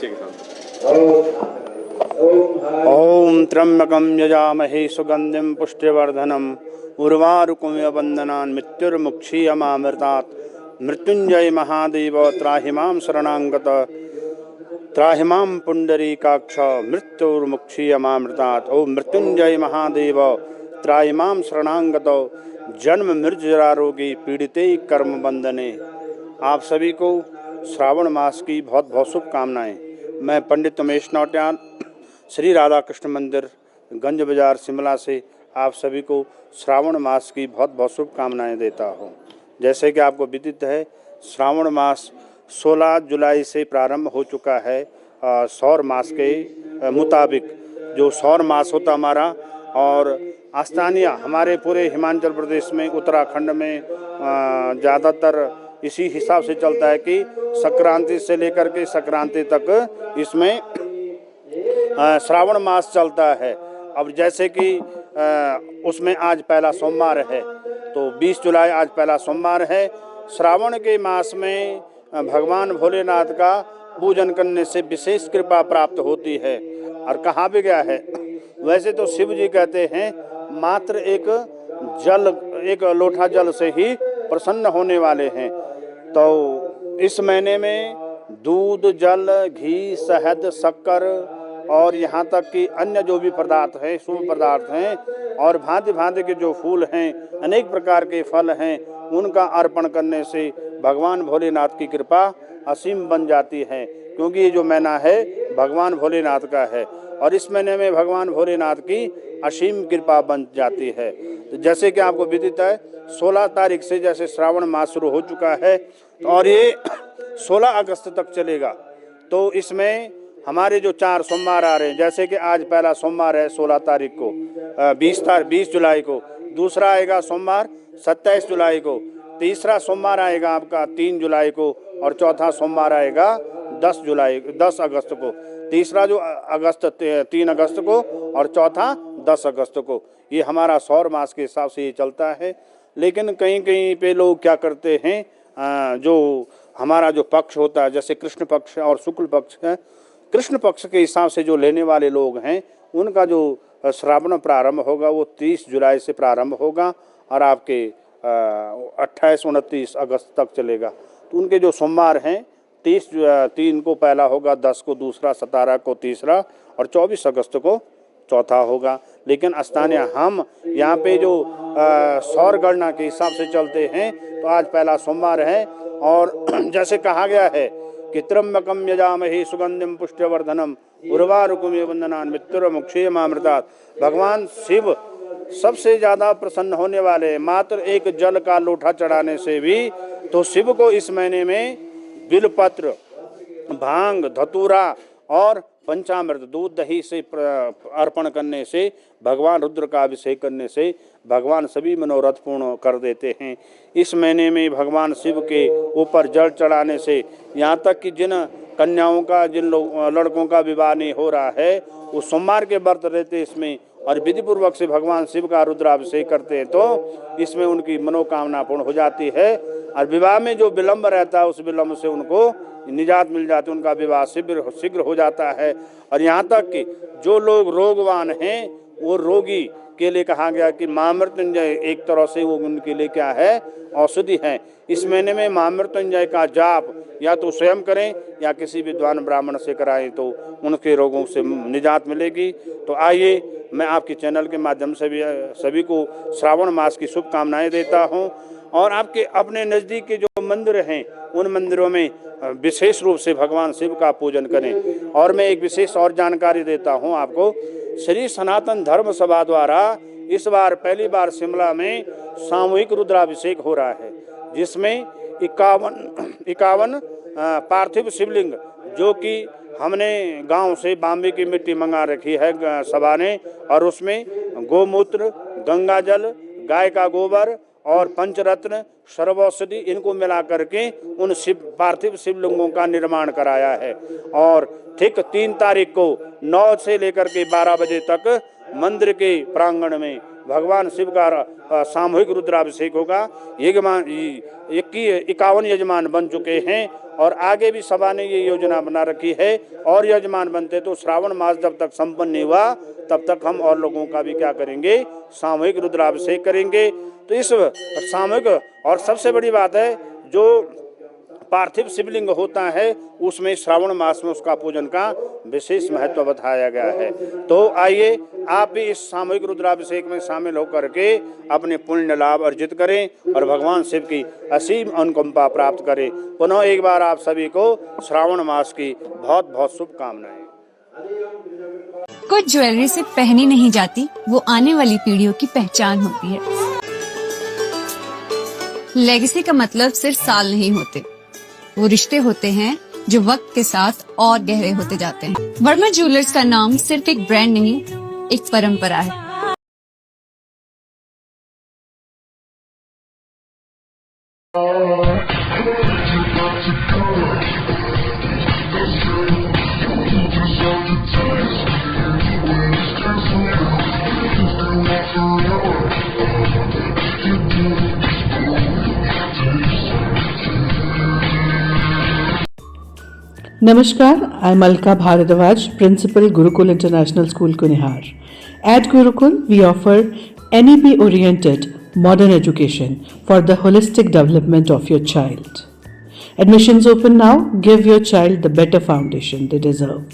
बच्चे के साथ। ओम त्र्यंबकं यजामहे सुगंधिं पुष्टिवर्धनम् उर्वारुकमिव बन्धनान् मृत्युर्मुक्षीयमामृतात्। मृत्युंजय महादेव त्राहि मां शरणागत त्राहि मां पुंडरीकाक्ष मृत्युर्मुक्षीयमामृतात्। ओम मृत्युंजय महादेव त्राहि मां शरणागत जन्म मृत्युजरा रोगी पीड़िते कर्म बंधने। आप सभी को श्रावण मास की बहुत बहुत शुभकामनाएं। मैं पंडित उमेश नौटियाल, श्री राधा कृष्ण मंदिर, गंज बाजार, शिमला से आप सभी को श्रावण मास की बहुत बहुत शुभकामनाएं देता हूं। जैसे कि आपको विदित है, श्रावण मास 16 जुलाई से प्रारंभ हो चुका है। सौर मास के मुताबिक जो सौर मास होता हमारा, और स्थानीय हमारे पूरे हिमाचल प्रदेश में, उत्तराखंड में ज़्यादातर इसी हिसाब से चलता है कि संक्रांति से लेकर के संक्रांति तक इसमें श्रावण मास चलता है। अब जैसे कि उसमें आज पहला सोमवार है, तो 20 जुलाई आज पहला सोमवार है। श्रावण के मास में भगवान भोलेनाथ का पूजन करने से विशेष कृपा प्राप्त होती है। और कहा भी गया है, वैसे तो शिव जी कहते हैं मात्र एक लोटा जल से ही प्रसन्न होने वाले हैं। तो इस महीने में दूध, जल, घी, शहद, शक्कर और यहाँ तक कि अन्य जो भी पदार्थ हैं, शुभ पदार्थ हैं, और भांति भांति के जो फूल हैं, अनेक प्रकार के फल हैं, उनका अर्पण करने से भगवान भोलेनाथ की कृपा असीम बन जाती है। क्योंकि ये जो महीना है भगवान भोलेनाथ का है, और इस महीने में भगवान भोलेनाथ की असीम कृपा बन जाती है। तो जैसे कि आपको विदित है, 16 तारीख से जैसे श्रावण मास शुरू हो चुका है और ये 16 अगस्त तक चलेगा। तो इसमें हमारे जो 4 सोमवार आ रहे हैं, जैसे कि आज पहला सोमवार है 16 तारीख को, 20 जुलाई को, दूसरा आएगा सोमवार 27 जुलाई को, तीसरा सोमवार आएगा आपका 3 जुलाई को, और चौथा सोमवार आएगा 10 अगस्त को। तीसरा जो 3 अगस्त को, और चौथा 10 अगस्त को। ये हमारा सौर मास के हिसाब से ये चलता है। लेकिन कहीं कहीं पे लोग क्या करते हैं, जो हमारा जो पक्ष होता है, जैसे कृष्ण पक्ष और शुक्ल पक्ष है, कृष्ण पक्ष के हिसाब से जो लेने वाले लोग हैं, उनका जो श्रावण प्रारंभ होगा वो 30 जुलाई से प्रारंभ होगा और आपके 28-29 अगस्त तक चलेगा। तो उनके जो सोमवार हैं, 3 को पहला होगा, 10 को दूसरा, 17 को तीसरा, और 24 अगस्त को चौथा होगा। लेकिन स्थानीय हम यहाँ पे जो सौर गणना के हिसाब से चलते हैं, तो आज पहला सोमवार है। और जैसे कहा गया है कि त्र्यंबकं यजामहे सुगंधिं पुष्टिवर्धनम् उर्वारुकमिव बन्धनान् मृत्युर्मुक्षीयमामृतात्। भगवान शिव सबसे ज़्यादा प्रसन्न होने वाले, मात्र एक जल का लोटा चढ़ाने से भी। तो शिव को इस महीने में बिलपत्र, भांग, धतूरा और पंचामृत, दूध, दही से अर्पण करने से, भगवान रुद्र का अभिषेक करने से भगवान सभी मनोरथ पूर्ण कर देते हैं। इस महीने में भगवान शिव के ऊपर जल चढ़ाने से, यहाँ तक कि जिन कन्याओं का, जिन लड़कों का विवाह नहीं हो रहा है, वो सोमवार के व्रत रहते इसमें, और विधि पूर्वक से भगवान शिव का रुद्राभिषेक करते हैं, तो इसमें उनकी मनोकामना पूर्ण हो जाती है। और विवाह में जो विलंब रहता है, उस विलंब से उनको निजात मिल जाती है, उनका विवाह शीघ्र हो जाता है। और यहाँ तक कि जो लोग रोगवान हैं, वो रोगी के लिए कहा गया कि महामृत्युंजय एक तरह से वो उनके लिए क्या है, औषधि है। इस महीने में महामृत्युंजय का जाप या तो स्वयं करें या किसी विद्वान ब्राह्मण से कराएं, तो उनके रोगों से निजात मिलेगी। तो आइए, मैं आपके चैनल के माध्यम से भी सभी को श्रावण मास की शुभकामनाएं देता हूं। और आपके अपने नज़दीक के जो मंदिर हैं, उन मंदिरों में विशेष रूप से भगवान शिव का पूजन करें। और मैं एक विशेष और जानकारी देता हूं आपको। श्री सनातन धर्म सभा द्वारा इस बार पहली बार शिमला में सामूहिक रुद्राभिषेक हो रहा है, जिसमें 51 पार्थिव शिवलिंग, जो कि हमने गांव से बॉम्बे की मिट्टी मंगा रखी है सभा ने, और उसमें गोमूत्र, गंगा जल, गाय का गोबर और पंचरत्न, सर्वौषधि, इनको मिला करके उन पार्थिव शिवलिंगों का निर्माण कराया है। और ठीक 3 तारीख को 9 से लेकर के 12 बजे तक मंदिर के प्रांगण में भगवान शिव का सामूहिक रुद्राभिषेक होगा। 51 यजमान बन चुके हैं और आगे भी सभा ने ये योजना बना रखी है और यजमान बनते तो श्रावण मास जब तक संपन्न नहीं हुआ तब तक हम और लोगों का भी क्या करेंगे, सामूहिक रुद्राभिषेक करेंगे। तो इस सामूहिक, और सबसे बड़ी बात है जो पार्थिव शिवलिंग होता है उसमें श्रावण मास में उसका पूजन का विशेष महत्व बताया गया है। तो आइए आप भी इस सामूहिक रुद्राभिषेक में शामिल होकर के अपने पुण्य लाभ अर्जित करें और भगवान शिव की असीम अनुकंपा प्राप्त करें। पुनः एक बार आप सभी को श्रावण मास की बहुत बहुत शुभकामनाएं। कुछ ज्वेलरी से पहनी नहीं जाती, वो आने वाली पीढ़ियों की पहचान होती है। लेगेसी का मतलब सिर्फ साल नहीं होते, वो रिश्ते होते हैं जो वक्त के साथ और गहरे होते जाते हैं। वर्मा ज्वेलर्स का नाम सिर्फ एक ब्रांड नहीं, एक परंपरा है। Namaskar, I'm Alka Bharadwaj, Principal Gurukul International School, Kunihar. At Gurukul, we offer NEP-oriented modern education for the holistic development of your child. Admissions open now. Give your child the better foundation they deserve.